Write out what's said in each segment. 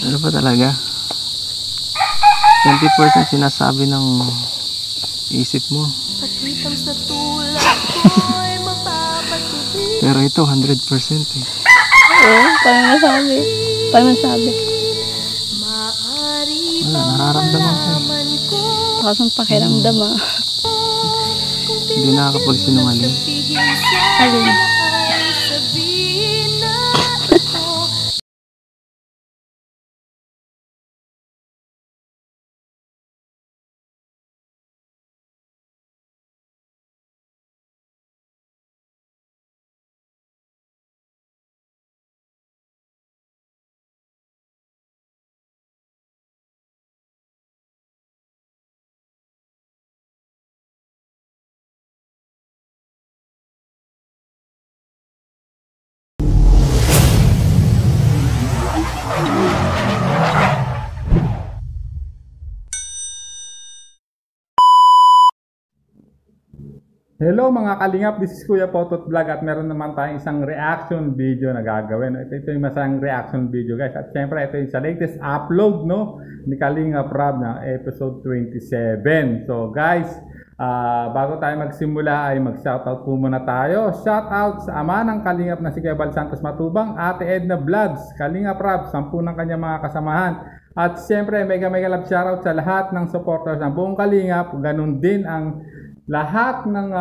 Ano ba talaga? 20% sinasabi ng isip mo. Pero ito 100% eh. Oo, paano masabi? Paano masabi? Wala, nararamdaman ko. Takas ang pakiramdam ah. Hindi nakakapagsinungaling. Alin? Hello mga kalingap, this is Kuya Potot Vlog at meron naman tayong isang reaction video na gagawin. Ito yung masang reaction video guys. At syempre ito yung sa latest upload no ni Kalingap Rob na episode 27. So guys, bago tayo magsimula ay mag-shoutout po muna tayo. Shoutout sa ama ng Kalingap na si Kuya Bal Santos Matubang, Ate Edna Vlogs, Kalingap Rob, 10 ng kanyang mga kasamahan. At syempre mega love shoutout sa lahat ng supporters ng buong Kalingap. Ganun din ang lahat ng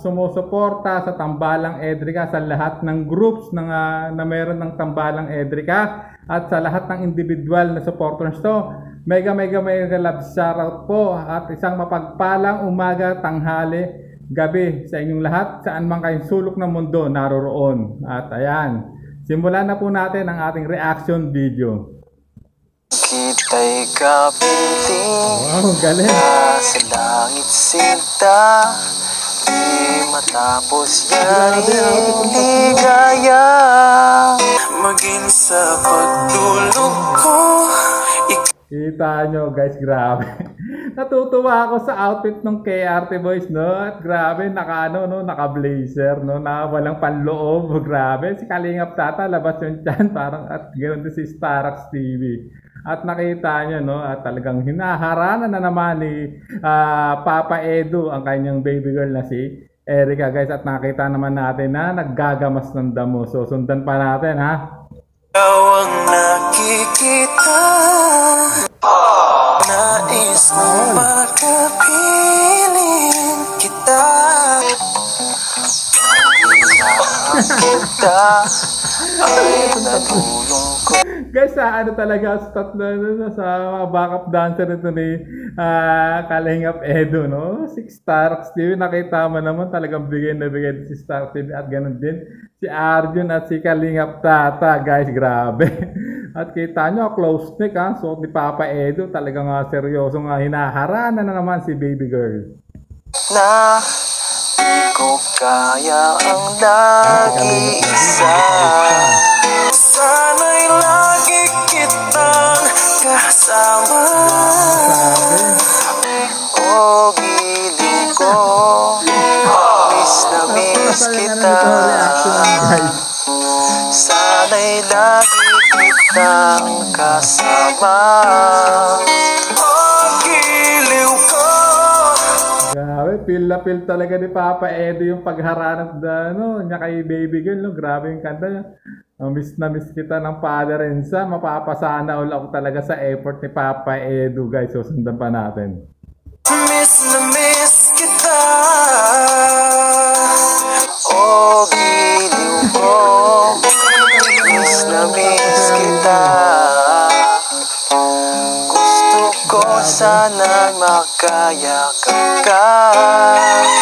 sumusuporta sa Tambalang Edrica, sa lahat ng groups na meron ng Tambalang Edrica at sa lahat ng individual na supporters to. Mega love shoutout po at isang mapagpalang umaga, tanghali, gabi sa inyong lahat, saan man kayong sulok ng mundo naroroon. At ayan, simulan na po natin ang ating reaction video. Kita'y kapiling. Wow, galing. Sa langit sinta, di matapos yan ligaya. Maging sa pagtulog ko. Kita nyo guys, grabe. Natutuwa ako sa outfit ng KRT Boys no. At grabe, naka blazer no, na walang panloob. Grabe, si Kalingap Tata labas yung tiyan parang, at ganoon din si Starax TV. At nakita nyo no, at talagang hinaharana na naman ni Papa Edu ang kanyang baby girl na si Erica guys. At nakita naman natin na naggagamas ng damo. So sundan pa natin ha. Ikaw ang nakikita, nais kong makapiling kita. Kita ay natulong ko. Guys, ano talaga sa backup dancer nito ni Kalingap Edu, no? Si Starax TV, nakita mo naman talagang bigay na bigay si Starax TV at ganun din si Arjun at si Kalingap Tata, guys, grabe. At kita nyo, close neck ha, suot ni Papa Edu, talagang seryosong hinaharana na naman si baby girl. Na di ko kaya ang nag-iisa. Sana'y lagi kitang kasama. O giliw ko, miss na miss kita. Sana'y lagi kitang kasama. O giliw ko. Grabe, feel na feel talaga ni Papa Edu yung pagharanap niya kay baby girl, no? Grabe yung kanta niya. Miss na miss kita ng Father and Son. Mapapasana all ako talaga sa effort ni Papa Edu, guys. So, sundan pa natin. Miss na miss kita. O giliw ko, miss na miss kita. Gusto ko sana makayakap ka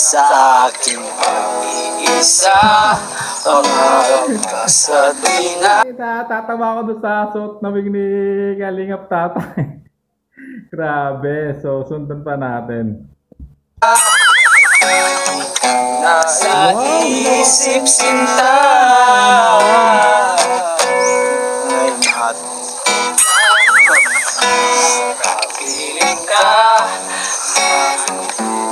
sa aking pag-iisa. Pangarap ka sa tina. Tatawa ko doon sa suot na wig ni Kalingap Tata. Grabe. So, sundan pa natin. Nasa isip sinta. Ay mat. Kapiling ka.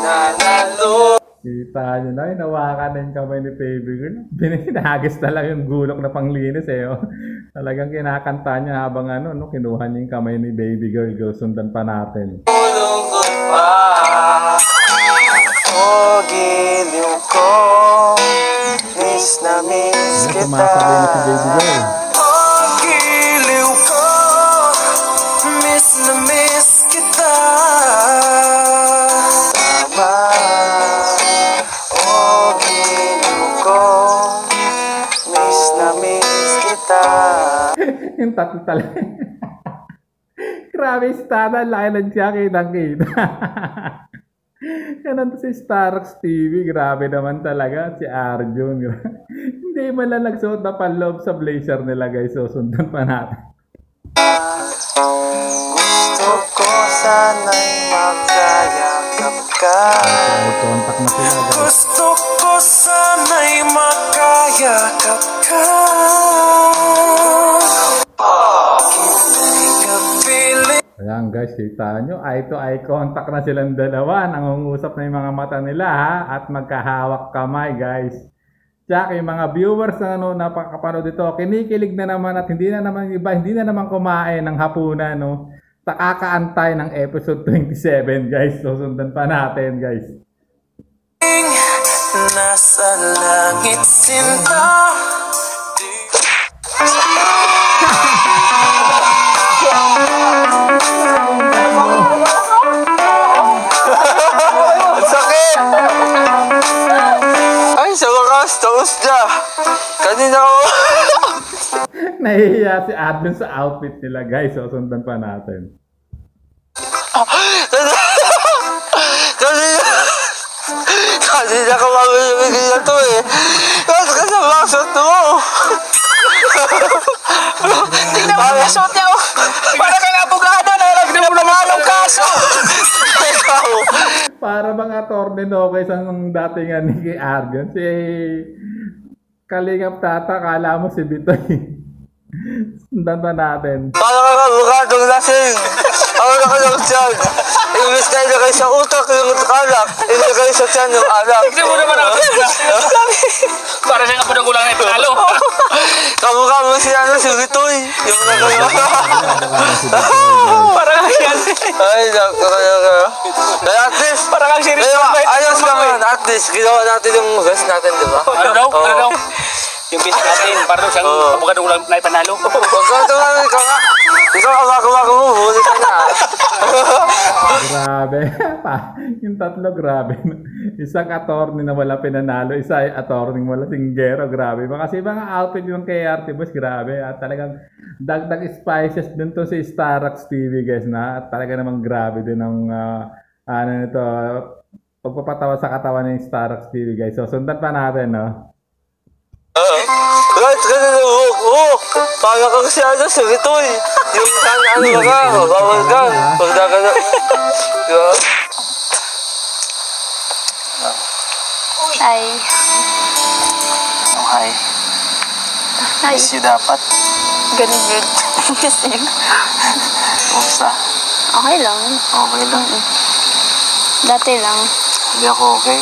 Nanalo. Kita nyo na, inawakan na yung kamay ni baby girl. Binahagis na lang yung gulok na panglinis eh. Oh. Talagang kinakanta niya habang ano, no, kinuha niya yung kamay ni baby girl. Sundan pa natin. Ulungkot pa, o giliw ko, miss na miss kita. Sumasabay na si baby girl. O giliw ko, miss na miss kita. O giliw ko, miss na miss kita. Yung tatlo talaga. Grabe si Tata, laki lang siya, kitang-kita. Yan si Starrocks TV, grabe naman talaga si Arjun. Hindi man lang nagsuot na panloob sa blazer nila guys, so sundan pa natin. Gusto ko sana'y magkayakap ka. May contact na sila guys. Gusto ko sana'y magkayakap ka. Kita'y kapiling. Ayan guys, kita nyo, eye to eye contact na silang dalawa. Nangungusap na yung mga mata nila ha, at magkahawak kamay guys. Tsaka yung mga viewers na ano, napakapanood dito, kinikilig na naman at hindi na naman iba, hindi na naman kumain ng hapunan, no. Kakaantay ng episode 27 guys. So sundan pa natin guys. Nasa langit sinta. Sakit! Ay, sa wakas, taos na. Kanina ko. Nahihiya si Adlon sa outfit nila guys. So sundan pa natin. Kanina ka mamimigay na to eh. Bakit ka sa bakasot mo? Tingnan mo yung suot niya. Para kang abogado na nagpinapangalong kaso. Para mga attorney no guys ang datingan ni kay Arjun. Si Kalingap Tata, kala mo si Bitoy. Sundan pa natin. Para kang abogado lasing. Ako na ka lang dyan. Imbis na ilagay sa utak yung alak. Ilagay sa tiyan yung alak. Tignan mo naman ako. Para siya nga po ng kulang na ipinalo. Kamukha mo si Bitoy. Yung nagay. Para nga yan. Ay, nakakaya. At least, Para kang series Kaya, number. ayos naman. At least, ginawa natin yung best natin, di ba? Ano daw? Ano Oo. daw? Yung business natin, para daw siyang Oo. abogado kulang na ipanalo. Huwag ka tumami, ikaw nga. Ikaw, awak-awak mo, huli ka na. Grabe. Yung tatlo grabe. Isang attorney na wala pinanalo, isa ay attorney wala singgero. Grabe. Kasi mga outfit yung kay RT Boys, grabe. At talagang dagdag spices din to si Starrocks TV guys na. At talaga namang grabe din ang ano nito, pagpapatawa sa katawan ng Starrocks TV guys. So sundan pa natin, no? Right, ganun ang buhok mo. Para kang si si Bitoy. Yung ano ka, bawal ka. Pag nakano. Diba? Ay. Oh, hi. Ay. Miss you dapat. Ganun good. Kasi, Kumusta? okay lang. Okay lang. Dati lang. Hindi ako okay.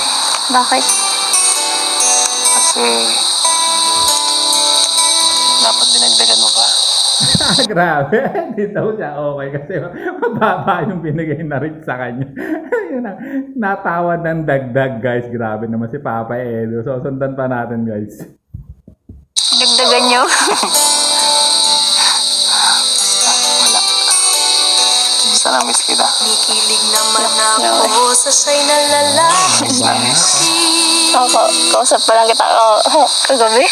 Bakit? Kasi dapat dinagdagan mo pa. Grabe. Hindi daw siya okay kasi mababa yung binigay na rin sa kanya. Yun ang natawad ng dagdag guys. Grabe naman si Papa Edo. So sundan pa natin guys. Dagdagan nyo. Wala. Basta na miss kita. Kikilig naman ako sa siya'y nalalaki. Ako, kausap pa lang kita kagabi.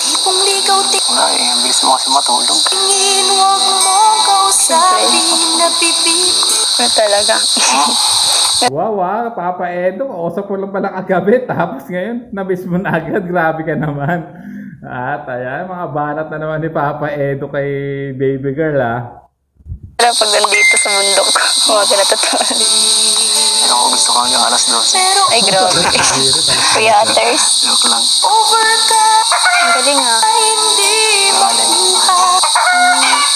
Tipong ligaw Wala eh, ang bilis mo kasi matulog. tingin, huwag mong kausapin na bibig. Ano talaga? Wow, Papa Edo. Kausap mo lang pala kagabi. Tapos ngayon, nabis mo na agad. Grabe ka naman. At ayan, mga banat na naman ni Papa Edo kay baby girl Pero pag nandito sa bundok, huwag ka natutunan. Pero ako gusto ko hanggang alas 12. Pero Ay, grabe. Kuya Otters. Joke lang. over ka, Ang galing ha. hindi makuha.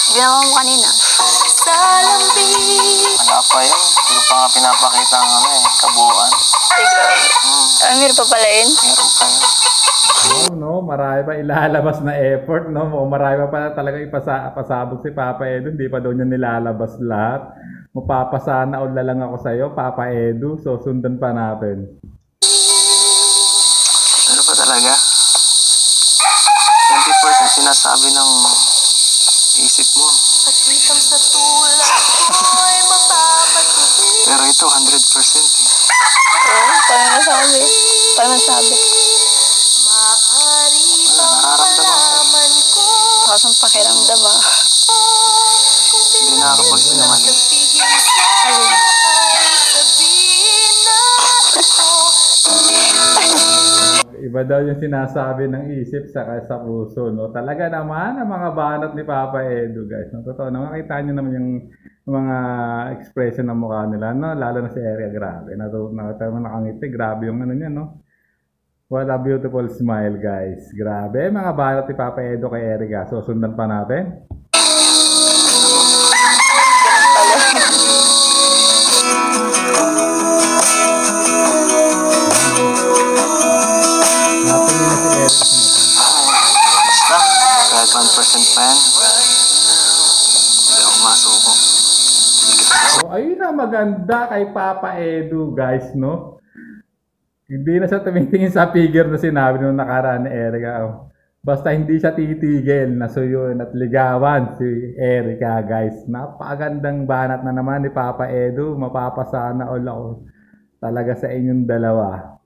Ginawa mo kanina. Sa lambing, Wala pa yun. Hindi mo pa nga pinapakita ang ano eh, kabuuan. Ay, grabe. Meron pa pala yun. Meron pa yun. No, marami pa ilalabas na effort, no? O marami pa pala talaga ipasabog si Papa Edu. Hindi pa daw niya nilalabas lahat. Mapapasana all na lang ako sa'yo, Papa Edu. So, sundan pa natin. Ano pa talaga? 20% sinasabi ng isip mo. Patwitang sa tulad ko'y mapapatuloy. Pero ito, 100% eh. Oo, paano masabi? Paano masabi? Maaari bang Nararamdaman ko. malaman ko Tapos ang pakiramdam ah. kung Hindi nakakapagsinamali. pinagsabihin sa Ayun. ay sabihin na ito. Iba daw yung sinasabi ng isip sa puso, no? Talaga naman, ang mga banat ni Papa Edu, guys. No? Totoo naman, makita nyo naman yung mga expression ng mukha nila, no? Lalo na si Erica, grabe. Nakangiti, grabe yung ano niya, no? What a beautiful smile, guys. Grabe, mga banat ni Papa Edu kay Erica. So, sundan pa natin. Natin na si Erica sa mata. Basta, kahit 1% pa yan. Hindi ako masuko. So, ayun na maganda kay Papa Edu, guys, no? Hindi na siya tumitingin sa figure na sinabi nung nakaraan ni Erica. Oh. Basta hindi siya titigil na suyun at ligawan si Erica, guys. Napakagandang banat na naman ni Papa Edu. Mapapasana all ako talaga sa inyong dalawa.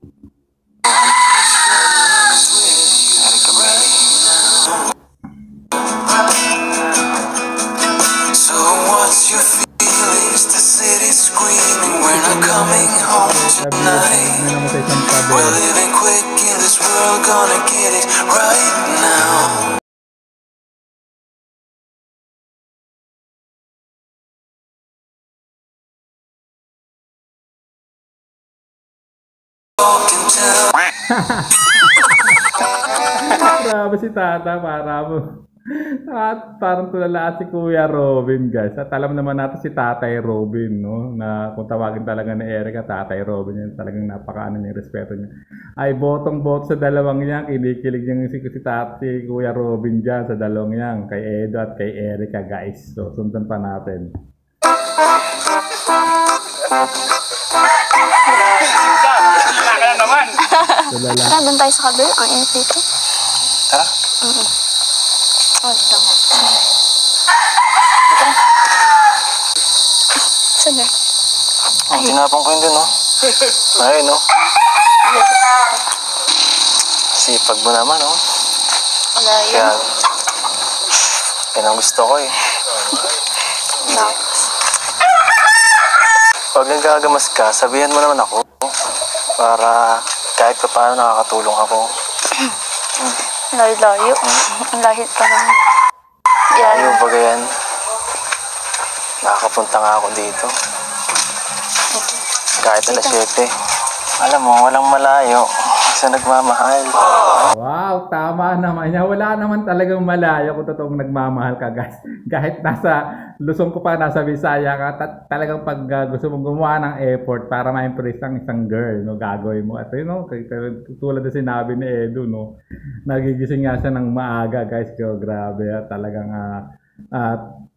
Erica, baby. So what's your feelings? The city's screaming, we're not coming home tonight. Ano naman sa isang tabi. We're living quick in this world, gonna get it right now. Walk in town. Grabe si Tata, parang tulala si Kuya Robin, guys. At alam naman natin si Tatay Robin, no? Na kung tawagin talaga ni Erica, Tatay Robin yan. Talagang napakaano niya, respeto niya. Ay, botong-bot sa dalawang yan. Kinikilig niya si Kuya Robin dyan sa dalawang yan. Kay Edo at kay Erica, guys. So, sundan pa natin. Wala ka na naman. Tulala. Tara, doon tayo sa kabila. Ang init dito. Tara. Wait lang. Tara. Saan na? Ang tinapang ko yun dun, no? Ayun, no? Sipag mo naman, no? Wala yun. Kaya, yan ang gusto ko eh. Pag nagagamas ka, sabihan mo naman ako. Para kahit pa paano nakakatulong ako. Layo-layo. Ang lahit pa naman. Yan. Ayaw ba yan? Nakakapunta nga ako dito. Kahit alas 7. Alam mo, walang malayo sa nagmamahal. Wow, tama naman niya. Wala naman talagang malayo kung totoong nagmamahal ka, guys. Kahit nasa Luzon ko pa, nasa Visaya ka, talagang pag gusto mong gumawa ng effort para ma-impress ang isang girl, no, gagawin mo. At yun, no, tulad na sinabi ni Edu, no, nagigising nga siya ng maaga, guys. So, grabe,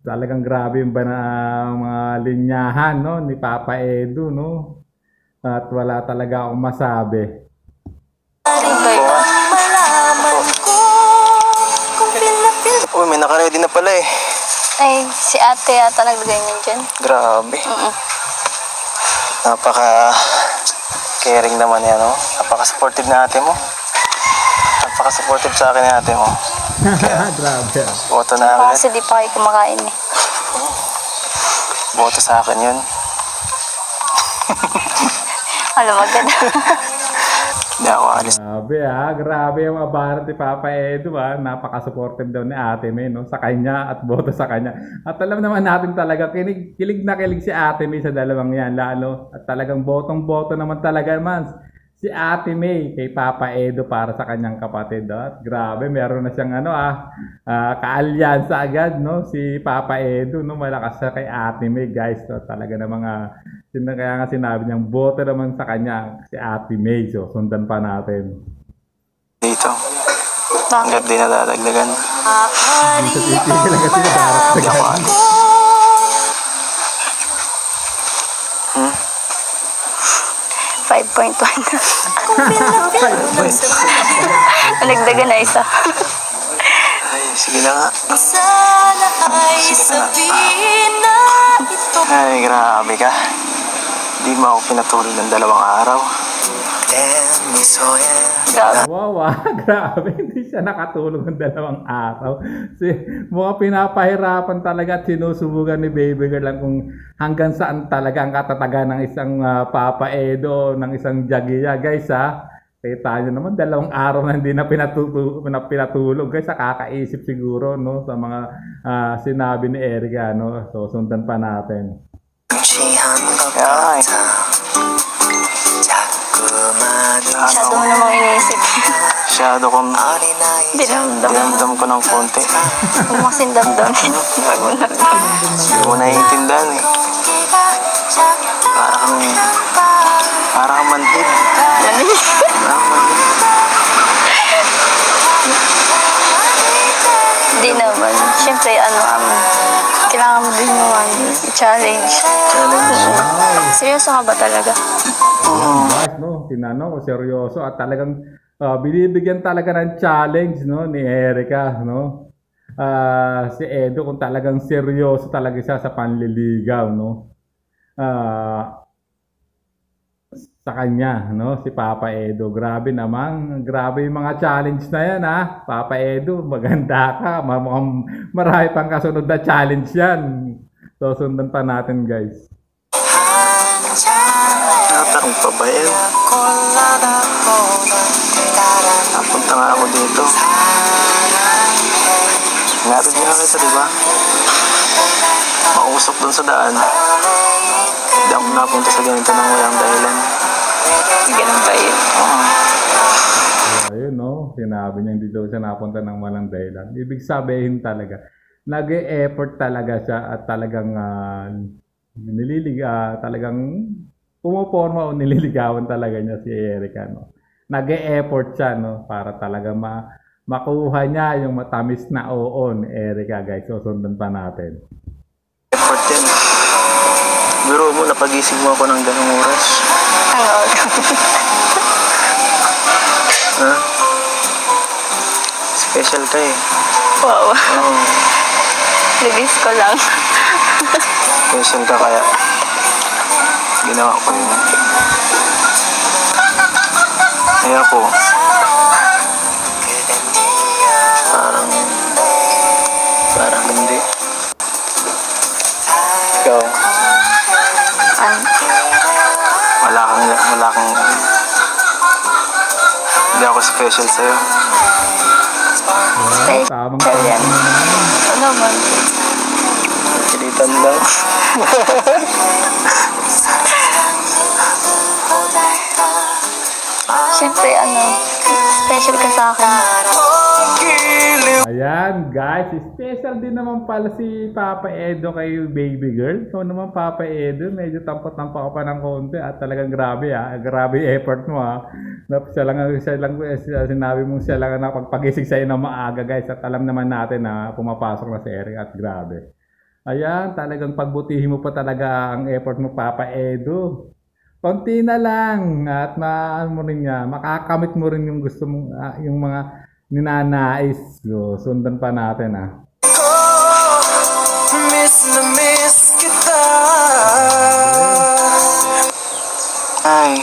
talagang grabe yung mga linyahan, no, ni Papa Edu, no. At wala talaga akong masabi. Malaman ko kung pinapil. Uy, may nakaredy na pala eh. Ay, si ate yata naglagay niya dyan. Grabe. Napaka-caring naman yan, no? Napaka-supportive na ate mo. Napaka-supportive sa akin ni ate mo. Grabe. Boto na agad. Kasi di pa kayo kumakain eh. Boto sa akin yun. Alam mo, agad. Hindi ako alis. Grabe yung mga banat ni Papa Edu, napaka-supportive daw ni Ate May, no, sa kanya at boto sa kanya. At alam naman natin talaga, kilig na kilig si Ate May sa dalawang yan, lalo. At talagang botong-boto naman talaga man si Ate May kay Papa Edu para sa kanyang kapatid. At grabe, meron na siyang kaalyansa agad, no, si Papa Edu, no, malakas siya kay Ate May, guys. So, talaga na mga Kaya nga sinabi niyang boto naman sa kanya si Ate May. So, sundan pa natin. Dito. Hanggat di nadadagdagan. Dito titigil lang kasi Hindi ako nadarap alis. 5.1. Nagdagan na isa. Ay, sige na nga. Sana ay sabihin na ito. Ay, grabe ka. Di mo ako pinatulog ng 2 araw. Grabe. Wow, grabe. Hindi siya nakatulog ng 2 araw. Mga pinapahirapan talaga at sinusubukan ni Baby Girl lang kung hanggang saan talaga ang katatagan ng isang Papa Edo, ng isang Jagiya. Guys, kita nyo naman, 2 araw na hindi na pinatulog. Guys, kakaisip siguro no, sa mga sinabi ni Erica. No? So, sundan pa natin. Ay. Masyado mo namang iniisip. Masyado kong dinamdam ko ng konti. Huwag mo kasing damdamin. Huwag mo na. Hindi mo naiintindihan eh. Para kang manhid. Hindi naman. Siyempre, kailangan mo din naman i-challenge. Seryoso ka ba talaga? Guys, no, tinanong ko seryoso at talagang binibigyan talaga ng challenge no ni Erica, no. Si Edo kung talagang seryoso talaga siya sa panliligaw, no. Sa kanya, no, si Papa Edo. Grabe naman, grabe yung mga challenge na yan, Papa Edo, maganda ka, marami pang kasunod na challenge yan. So, sundan pa natin, guys. Natarong pa ba yan? Napunta nga ako dito. Narid nga kita, diba? Mausap dun sa daan. Hindi ako napunta sa ganito nang walang dahilan. Ganun ba yun? Ayun, no, sinabi niya hindi daw siya napunta ng walang dahilan. Ibig sabihin talaga, nag-e-effort talaga siya at talagang talagang pumoporma o nililigawan talaga niya si Erica, no. Nag-e-effort siya, no, para talaga makuha niya yung matamis na oo ni Erica, guys. So, sundan pa natin. Effort din. Biro mo, napagising mo ako ng ganung oras. Ha? Special ka eh. Wow. Oo. Libis ko lang. Special ka kaya. Ginawa ko yun. Kaya po. Parang hindi. Ikaw. Wala kang hindi ako special sa'yo. Tamang Yan. Ano man? Kilitan lang. Siyempre, special ka sa akin. Ayan, guys, special din naman pala si Papa Edo kay Baby Girl. So naman Papa Edo, medyo tampat-tampak ka pa ng konti at talagang grabe grabe effort mo sinabi mong siya lang na pagpagising sa'yo na maaga, guys, at alam naman natin na pumapasok na si Eric at grabe. Ayan, talagang pagbutihin mo pa talaga ang effort mo, Papa Edo. Konti na lang at makakamit mo rin yung gusto mong yung mga ninanais. So, sundan pa natin Miss na miss kita. Ay.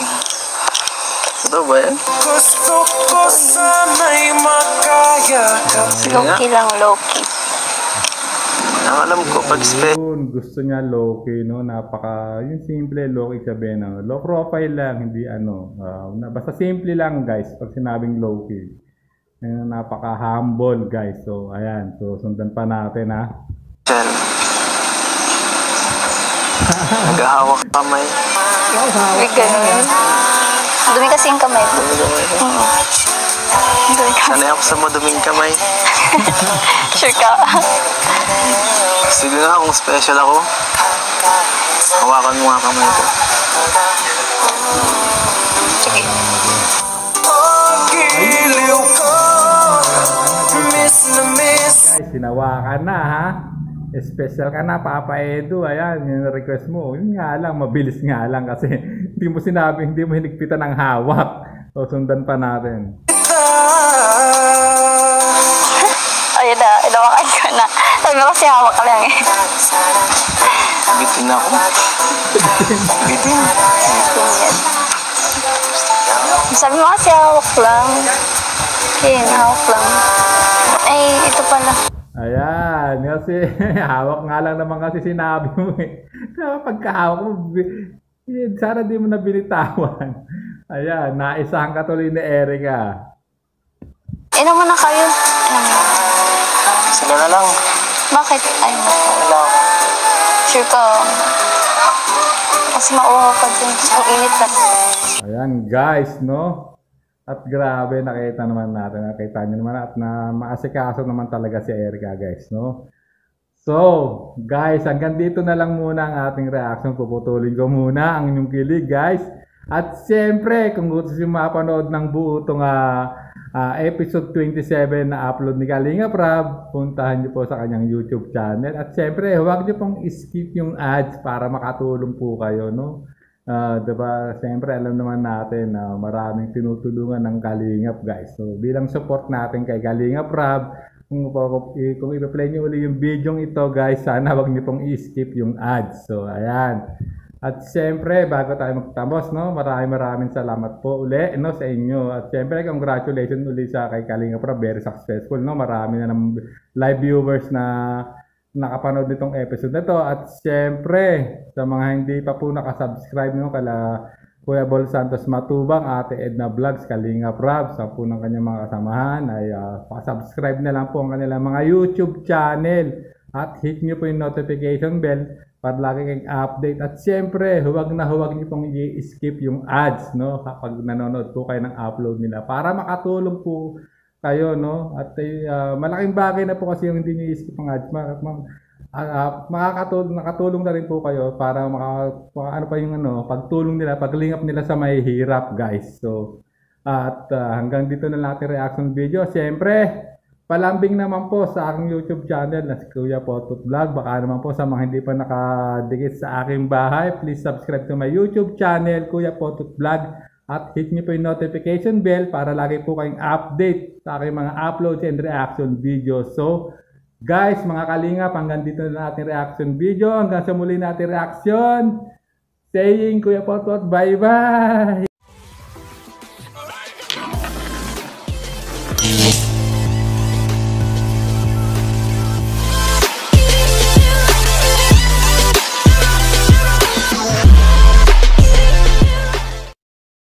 Ito ba yan? Gusto ko sana'y makaya ka. Sige nga. Low-key lang, low-key. Ang alam ko, pag Yun, gusto niya low-key, no? Yung simple, low-key sabihin, no? Low profile lang, hindi basta simple lang, guys, pag sinabing low-key. Napaka-humble, guys. So, ayan. So, sundan pa natin, special. Nag-ahawak kamay. Uy, ganun. Dumi kasi yung kamay ko. Dumi ka. Sanay ako sa maduming kamay. Sure ka? Sige nga kung special ako. Hawakan mo nga kamay ko. Sige. Pag-iliw ko, miss na miss. Guys, hinawakan na ha. Special ka na, Papa Edu. Ayan, yung request mo. Yun nga lang, mabilis nga lang kasi hindi mo sinabi, hindi mo hinigpitan ng hawak. So, sundan pa natin. Ayun na, inawakan ko na. Sabi mo kasi hawak ka lang eh. Bitin ako. Bitin. Ganyan. Sabi mo kasi hawak lang. Ayun, hawak lang. Ay, ito pala. Ayan, kasi hawak nga lang naman kasi sinabi mo eh. Kaya pagkahawak mo, sana di mo na binitawan. Ayan, naisahan ka tuloy ni Erica. Inom mo na kayo. Sila na lang. Bakit? Ay, Wala ako. sure ka. Kasi mauha ka dun. Ang init na. Ayan guys, no? At grabe, nakita naman natin, nakita nyo naman at na maasikaso naman talaga si Erica guys, no? So, guys, hanggang dito na lang muna ang ating reaction. Puputulin ko muna ang inyong kilig guys. At siyempre, kung gusto nyo mapanood ng buo itong episode 27 na upload ni Kalinga Prab, puntahan nyo po sa kanyang YouTube channel. At siyempre, huwag nyo pong skip yung ads para makatulong po kayo, no? Diba, siyempre alam naman natin na maraming tinutulungan ng Kalingap guys. So bilang support natin kay Kalingap Prab, kung i-play nyo uli yung video ito guys, sana wag nyo pong i-skip yung ads. So ayan. At siyempre bago tayo magtapos, no, maraming salamat po uli, no, sa inyo. At siyempre congratulations uli sa kay Kalingap Prab, very successful, no. Marami na ng live viewers na nakapanood nitong episode na to. At syempre sa mga hindi pa po nakasubscribe nyo kala Kuya Bol Santos Matubang, Ate Edna Vlogs, Kalinga Prab, sa po ng kanyang mga kasamahan ay pa-subscribe na lang po ang kanilang mga YouTube channel at hit nyo po yung notification bell para lagi kayong update. At syempre huwag nyo pong i-skip yung ads, no, kapag nanonood po kayo ng upload nila para makatulong po kayo, no? At malaking bagay na po kasi yung hindi nyo i-skip ang ads. Nakatulong na rin po kayo para ano pa yung pagtulong nila, paglingap nila sa may hirap, guys. So, at hanggang dito na natin reaction video. Siyempre, palambing naman po sa aking YouTube channel na si Kuya Potot Vlog. Baka naman po sa mga hindi pa nakadikit sa aking bahay, please subscribe to my YouTube channel, Kuya Potot Vlog. At hit nyo po yung notification bell para lagi po kayong update sa aking mga uploads and reaction videos. So, guys, mga kalingap, hanggang dito na natin reaction video. Hanggang sa muli natin reaction. Saying Kuya Potot, bye-bye!